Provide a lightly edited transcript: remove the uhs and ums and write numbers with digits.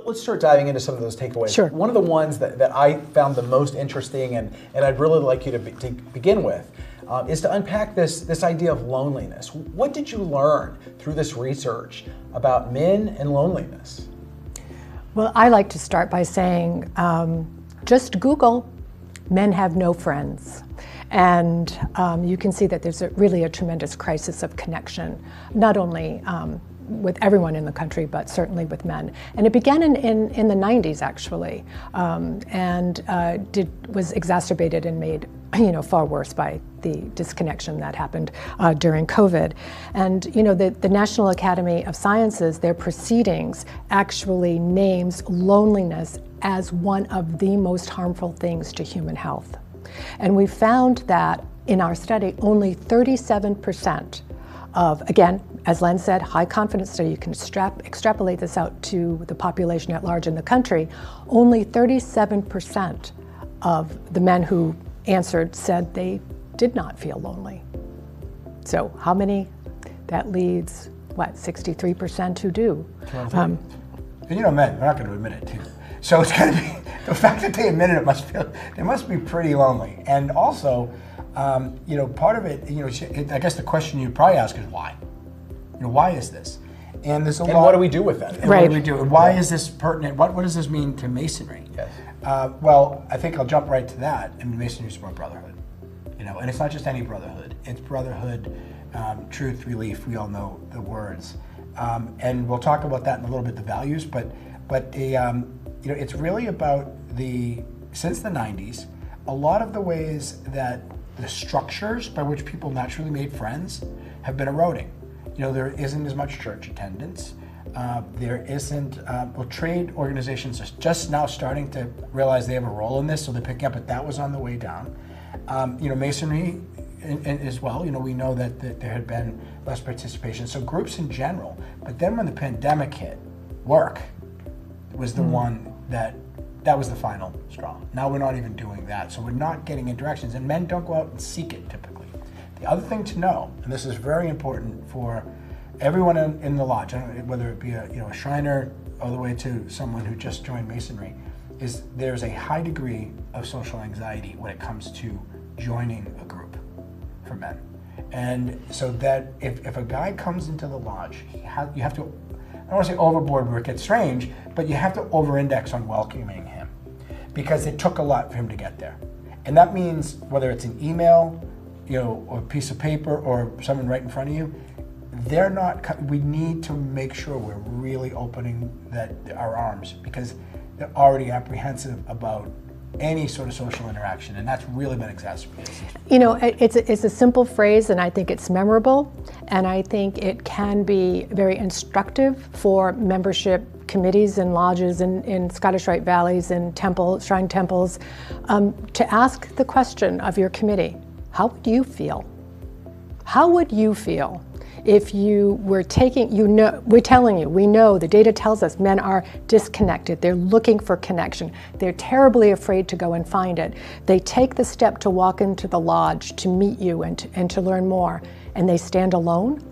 Let's start diving into some of those takeaways. Sure. One of the ones that I found the most interesting, and I'd really like you to begin with, is to unpack this idea of loneliness. What did you learn through this research about men and loneliness? Well, I like to start by saying, just Google, men have no friends. And you can see that there's really a tremendous crisis of connection, not only with everyone in the country, but certainly with men. And it began in the 90s, actually, and was exacerbated and made far worse by the disconnection that happened during COVID. And the National Academy of Sciences, their proceedings actually names loneliness as one of the most harmful things to human health. And we found that in our study, only 37% of, again, as Len said, high confidence study, you can extrapolate this out to the population at large in the country, only 37% of the men who answered said they did not feel lonely. So how many? That leads, 63% who do. And men, they're not going to admit it too. So it's going to be, the fact that they admit it, they must be pretty lonely. And also, part of it, I guess the question you'd probably ask is why? Why is this? And there's a lot. And what do we do with that? And what do we do? And why is this pertinent? What does this mean to Masonry? Yes. Well, I think I'll jump right to that. I mean, Masonry is about brotherhood, and it's not just any brotherhood. It's brotherhood, truth, relief. We all know the words, and we'll talk about that in a little bit. The values, but it's really about since the 90s, a lot of the ways that the structures by which people naturally made friends have been eroding. There isn't as much church attendance. There isn't, trade organizations are just now starting to realize they have a role in this, so they're picking up, but that was on the way down. Masonry as well, we know that there had been less participation, so groups in general. But then when the pandemic hit, work was the one that was the final straw. Now we're not even doing that, so we're not getting interactions, and men don't go out and seek it typically. The other thing to know, and this is very important for everyone in the lodge, whether it be a Shriner all the way to someone who just joined Masonry, is there's a high degree of social anxiety when it comes to joining a group for men. And so that if a guy comes into the lodge, you have to, I don't want to say overboard where it gets strange, but you have to over-index on welcoming him because it took a lot for him to get there. And that means whether it's an email, or a piece of paper or someone right in front of you, we need to make sure we're really opening our arms because they're already apprehensive about any sort of social interaction, and that's really been exacerbated. It's a simple phrase, and I think it's memorable, and I think it can be very instructive for membership committees and lodges in Scottish Rite Valleys and shrine temples to ask the question of your committee, how would you feel? How would you feel if you were we're telling you, we know, the data tells us men are disconnected. They're looking for connection. They're terribly afraid to go and find it. They take the step to walk into the lodge to meet you and to learn more, and they stand alone.